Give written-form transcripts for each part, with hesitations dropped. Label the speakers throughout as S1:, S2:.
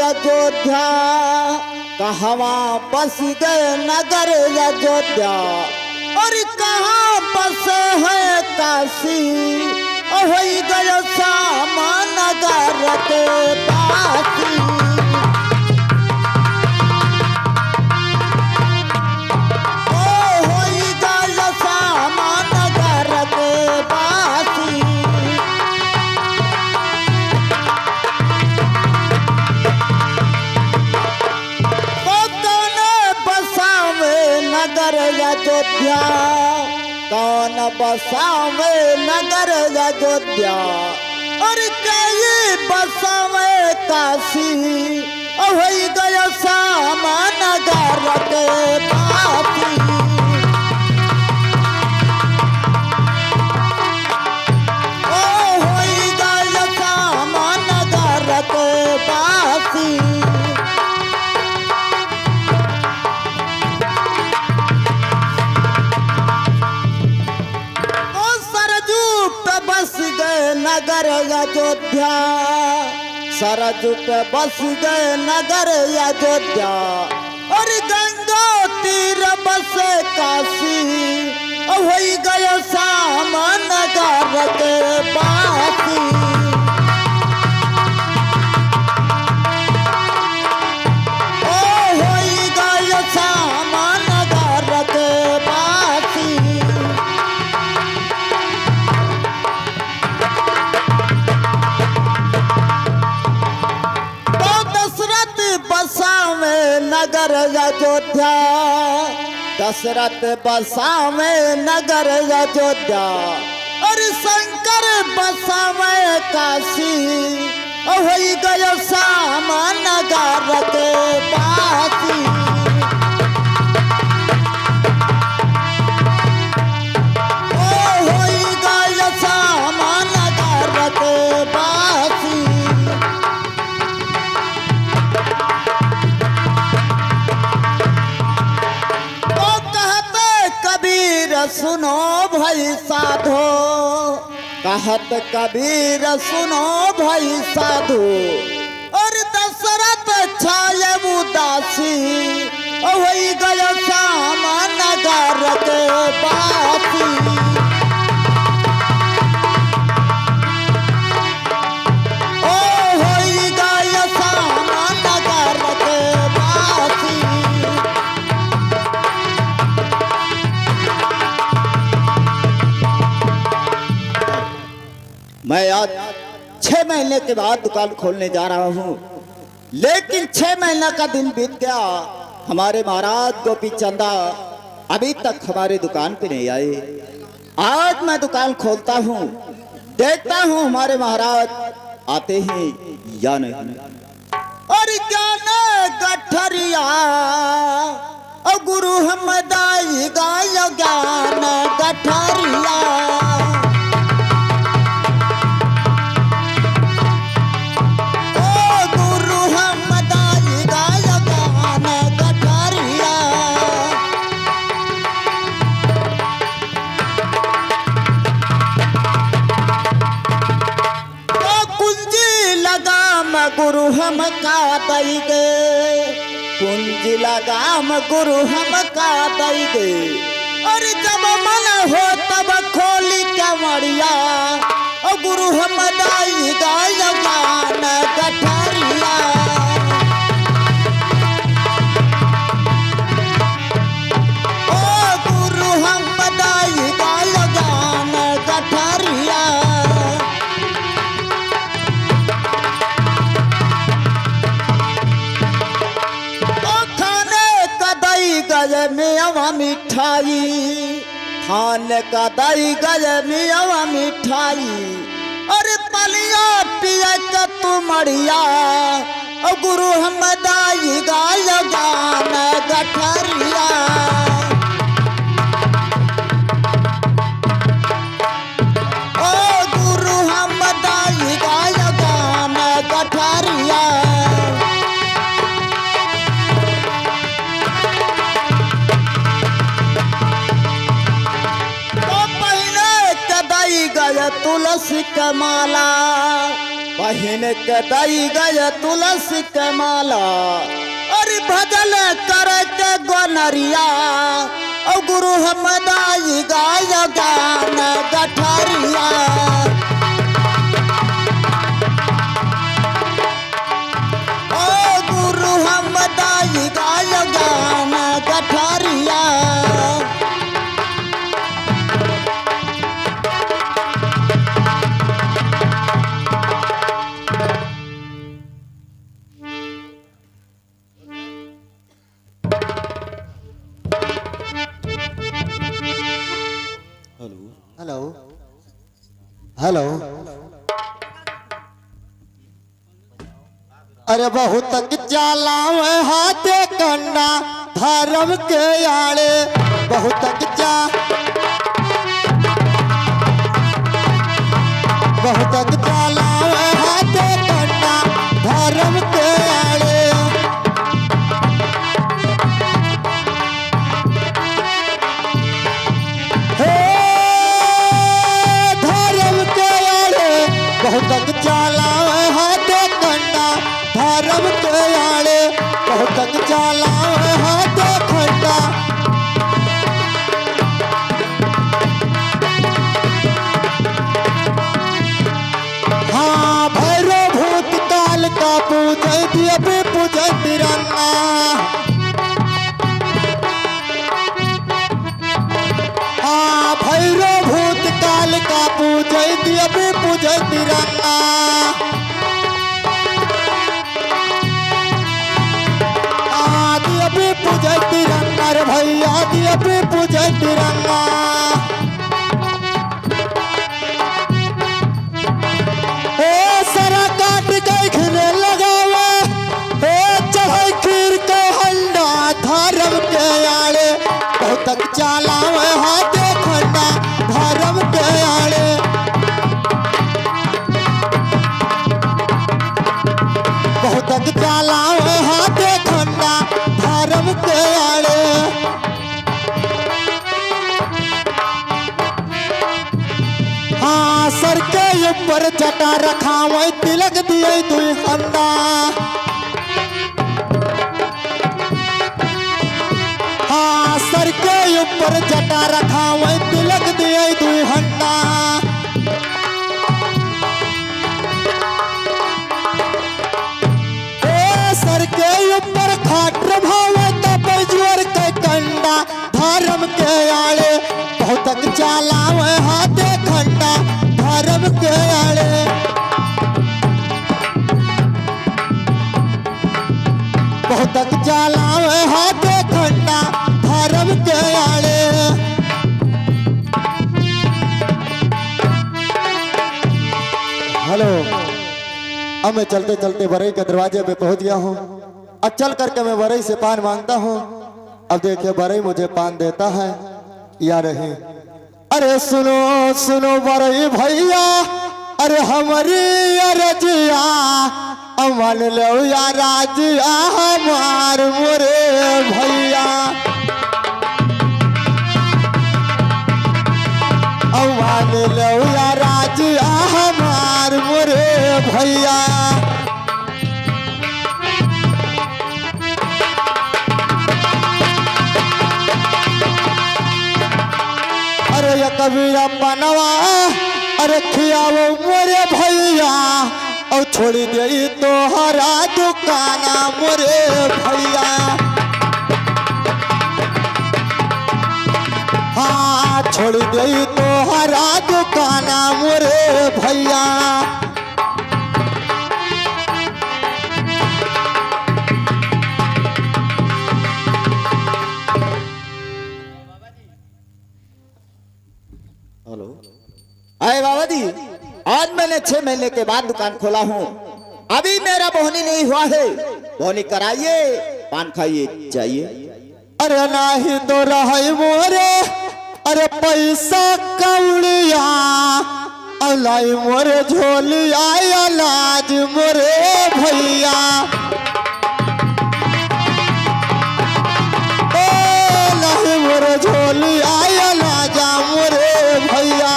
S1: अयोध्या, कहवा बस गए नगर अयोध्या, और कहाँ बसे है काशी, हो गयो श्याम नगर के पासी। अयोध्या कौन बसावे नगर अयोध्या, और कई बसावे काशी, हो गयो श्याम नगर के पासी। ओ हो गयो श्याम नगर के पासी। नगर अयोध्या, सरजू पे बस गए नगर अयोध्या, और गंगा तीर बसे काशी, हो गयो श्याम नगर के पासी। ओ हो गयो श्याम नगर के पासी। नगर अयोध्या, दशरथ बसावे नगर अयोध्या, और शंकर बसावे काशी, हो गयो श्याम नगर के पासी। ओ हो गयो श्याम नगर के पासी। सुनो भाई साधो, कहत कबीर सुनो भाई साधो, और दशरथ छाये उदासी, हो गयो श्याम नगर के पासी। ओ हो गयो श्याम नगर के पासी। मैं आज 6 महीने के बाद दुकान खोलने जा रहा हूँ, लेकिन 6 महीना का दिन बीत गया, हमारे महाराज गोपी चंदा अभी तक हमारे दुकान पे नहीं आए। आज मैं दुकान खोलता हूँ, देखता हूँ हमारे महाराज आते हैं या नहीं। और ज्ञान गठरिया और गुरु हम दाई गाय ज्ञान गठरिया, गुरु हम का दई गे, कुंजी लगाम गुरु हम का दई गे, और जब मन हो तब खोली कमरिया, और गुरु हम दाई गाय ज्ञान गठरिया। ओ गुरु हम दाई गाय ज्ञान गठरिया। गज मेवा मिठाई, खान का दई गज मेवा मिठाई, और पलिया पिया का तुमड़िया, और गुरु हम दाई गाय ज्ञान गठरिया। ओ गुरु हम दाई गाय ज्ञान गठरिया। तुलसी का माला, बहन के दई गए तुलसी के माला और भजन कर के गोनरिया और गुरु हम दाई गाय गान गठरिया। ओ गुरु हम दाई गाय गान गठरिया।
S2: Hello hello. अरे बहुत चलाव हाथे कंडा धर्म के आड़े बहुत चलाव हाथे कंडा धर्म के आड़े। बहुत चलाव हाथे कंडा धर्म के आड़े बहुत चलाव हाथे खंडा। हाँ भैरो भूत काल का पूजय दिया पूजय तिरंगा। हाँ भैरो भूत काल का पूजय दिया पूजय तिरंगा। दिया पूजय तिरंगा रे भैया दिया पूजय तिरंगा। सरा काट के घिरे लगावा चढ़ाई खीर के हंडा धर्म के आड़े बहुत चलाव हाथे खंडा धर्म के आड़े। बहुत चलाव हाथे खंडा धर्म के आड़े। हाँ सर के ऊपर जटा रखाव तिलक दिए दुई खंडा। हाँ सर के ऊपर जटा रखाव तिलक दिए दुई खंडा। सर के ऊपर खाटर भाव तपजोर के कंडा धर्म के आड़े बहुत चलाव हाथे खंडा धर्म के आड़े। बहुत चलाव हाथे खंडा धर्म के आड़े। हेलो अब मैं चलते चलते वरई के दरवाजे पे पहुंच गया हूँ। अब चल करके मैं वरई से पान मांगता हूँ। अब देखिए वरई मुझे पान देता है या नहीं। अरे सुनो सुनो वरई भैया अरे हमारी अरजिया अमन लो या राजिया हमार मोरे भैया। अमन लो या राजिया हमार मोरे भैया। अरे या कबीरा पनवा अरे खियावो मोरे भैया और छोड़ी दे तो हरा दुकाना मोरे भैया। हाँ छोड़ी दे तो हरा दुकाना मोरे भैया।
S1: हेलो अरे बाबा जी आज मैंने 6 महीने के बाद दुकान खोला हूँ। अभी मेरा बोहनी नहीं हुआ है। बोहनी कराइए पान खाइए जाइए।
S2: अरे नाही तो रहे मोरे अरे पैसा कौड़िया अलाई मोरे झोलिया अलाज मोरे भैया। नहीं मोरे झोलिया अलाजा मोरे भैया।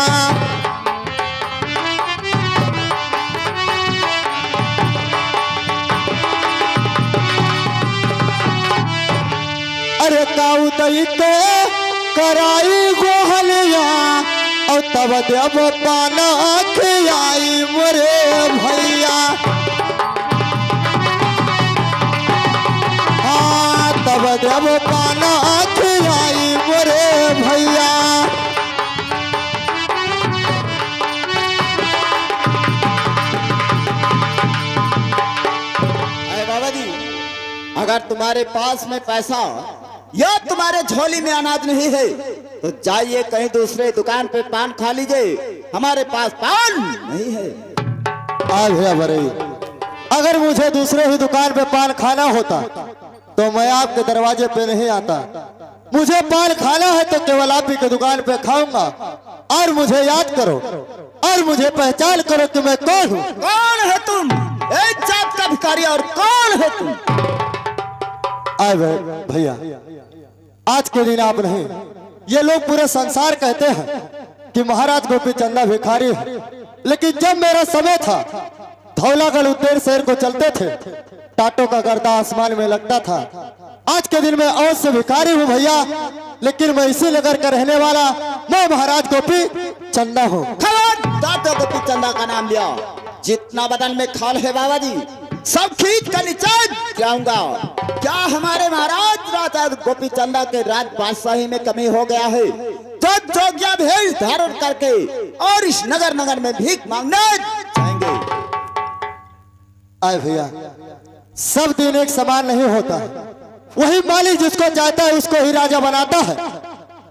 S2: अरे काऊ दई के कराई गोहलिया और तब देव पाना खियाई मोरे भैया। हाँ तब देव पाना खियाई मोरे भैया।
S1: बाबा जी, अगर तुम्हारे पास में पैसा या तुम्हारे झोली में अनाज नहीं है तो जाइए कहीं दूसरे दुकान पे पान खा लीजिए, हमारे पास पान नहीं है।
S2: आ भैया बरई, अगर मुझे दूसरे ही दुकान पे पान खाना होता तो मैं आपके दरवाजे पे नहीं आता। मुझे पान खाना है तो केवल आप ही के दुकान पे खाऊंगा। और मुझे याद करो और मुझे पहचान करो कि मैं कौन हूँ।
S1: कौन है तुम? एक जात का भिखारी, और कौन है तुम?
S2: आए भैया, आज के दिन आप नहीं, ये लोग पूरे संसार कहते हैं कि महाराज गोपी चंदा भिखारी है, लेकिन जब मेरा समय था धौलागढ़ उद्देर शहर को चलते थे, टाटों का गर्दा आसमान में लगता था। आज के दिन में अवश्य भिखारी हूँ भैया, लेकिन मैं इसी नगर का रहने वाला मैं महाराज गोपी चंदा हूँ।
S1: दादा गोपी चंदा का नाम लिया, जितना बदन में खाल है बाबा जी सब खींच कर नीचे जाऊंगा। क्या हमारे महाराज राजा गोपी चंदा के राज बादशाही में कमी हो गया है? तो जोगिया भेष धारण करके और इस नगर नगर में भीख मांगने जाएंगे।
S2: आए भैया, सब दिन एक समान नहीं होता है। वही मालिक जिसको चाहता है उसको ही राजा बनाता है,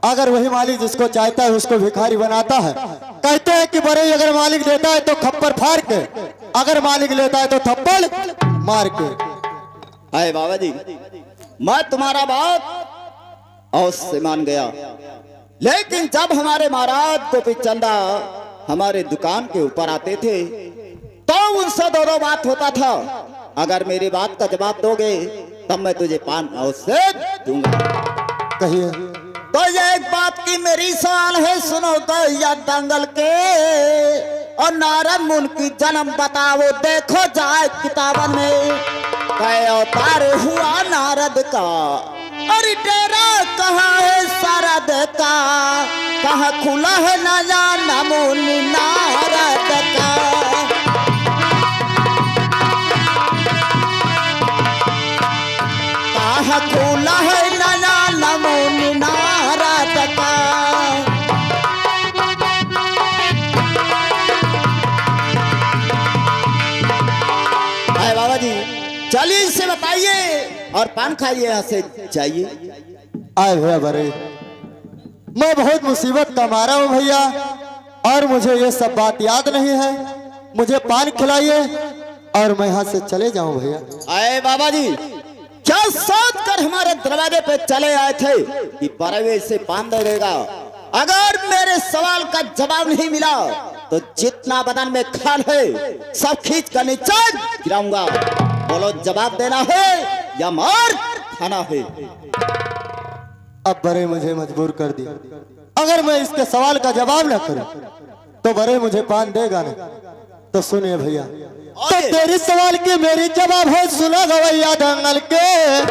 S2: अगर वही मालिक जिसको चाहता है उसको भिखारी बनाता है। कहते हैं कि बड़े अगर मालिक देता है तो खप्पर फाड़ के, अगर मालिक लेता है तो थप्पड़ मार के।
S1: आए बाबा जी, मैं तुम्हारा बात अवश्य मान गया, लेकिन जब हमारे महाराज गोपी चंदा हमारे दुकान के ऊपर आते थे तो उनसे दो बात होता था। अगर मेरी बात का जवाब दोगे तब मैं तुझे पान अवश्य दूंगा।
S2: कहिए।
S1: तो ये एक बात की मेरी सवाल है, सुनो गैया दंगल के और नारद मुन की जन्म बताओ। देखो जाए किताबन में कै अवतार हुआ नारद का, अरे डेरा कहाँ है शारद का, कहाँ खुला है नया नमूनी नारद का। कहाँ खुला है नया नमूनी नारद का। बाबा जी चलिए इससे बताइए और पान खाइए, यहाँ से जाइए।
S2: आए भैया बड़े, मैं बहुत मुसीबत का मारा हूँ भैया, और मुझे ये सब बात याद नहीं है। मुझे पान खिलाइए और मैं यहाँ से चले जाऊं भैया।
S1: आए बाबा जी, क्या सोच कर हमारे दरवाजे पे चले आए थे कि परवे से पान दे देगा? अगर मेरे सवाल का जवाब नहीं मिला तो जितना बदन में खाल है सब खींच कर नीचे गिराऊंगा। बोलो जवाब देना है या मार खाना है?
S2: अब बड़े मुझे मजबूर कर दिया, अगर मैं इसके सवाल का जवाब न करूं तो बड़े मुझे पान देगा नहीं। तो सुनिए भैया, तो तेरी सवाल की मेरी जवाब है, सुनो गवैया दंगल के।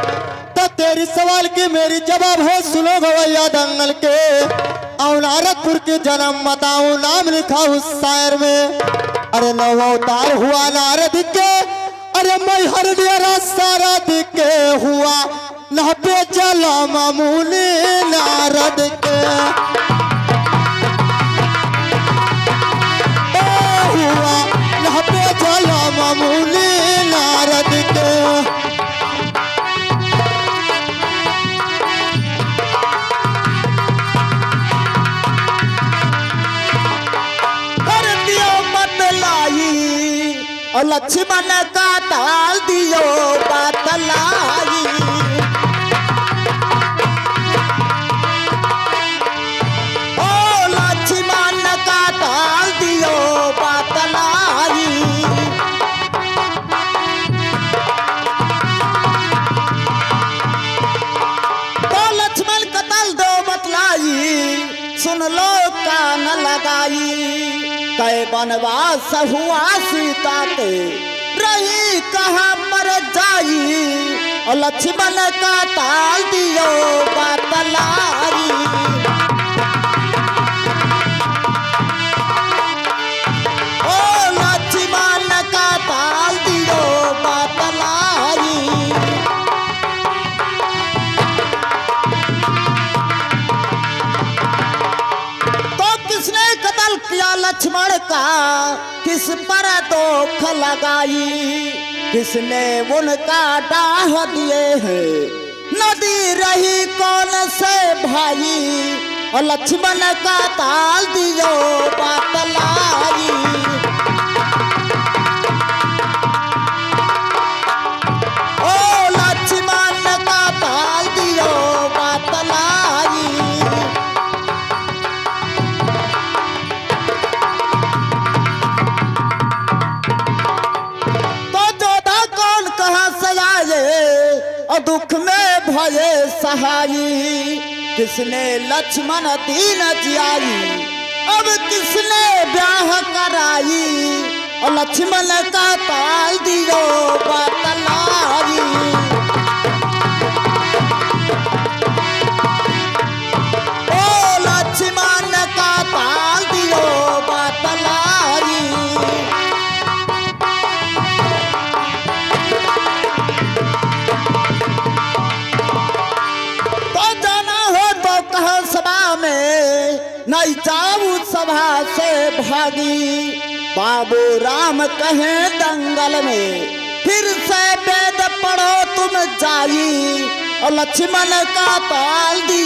S2: तो तेरी सवाल की मेरी जवाब है, सुनो गवैया दंगल के। और नारदपुर के जन्म बताऊं, नाम लिखा उस शायर में। अरे नव अवतार हुआ नारद के, अरे मैं हर डेरा सारा दिखे हुआ न पे चला मामूली नारद के। हुआ न पे चला मामूली नारद के।
S1: और लक्ष्मण का ताल दियो बतलाई। ओ लक्ष्मण का ताल दियो बतलाई। तो लक्ष्मण का ताल दो बतलाई, सुन लो कान लगाई। कै बनवास हुआ सीता के रही कहाँ पर जाई और लक्ष्मण का ताल दियो बतलाई। ओ लक्ष्मण का ताल दियो बतलाई। तो किसने कत्ल किया लक्ष्मण का, किस पर दोख लगाई, किसने उनका डाह दिए हैं, नदी रही कौन से भाई और लक्ष्मण का ताल दियो बतलाई। ओ लक्ष्मण का ताल दियो बतलाई। और दुख में भये सहाई, किसने लक्ष्मण दीन जियाई, अब किसने ब्याह कराई और लक्ष्मण का ताल दियो बतलाई। ओ लक्ष्मण का ताल दियो बतलाई। नहीं जाऊं सभा से भागी, बाबू राम कहे दंगल में, फिर से वेद पढ़ो तुम जाई और लक्ष्मण का ताल दियो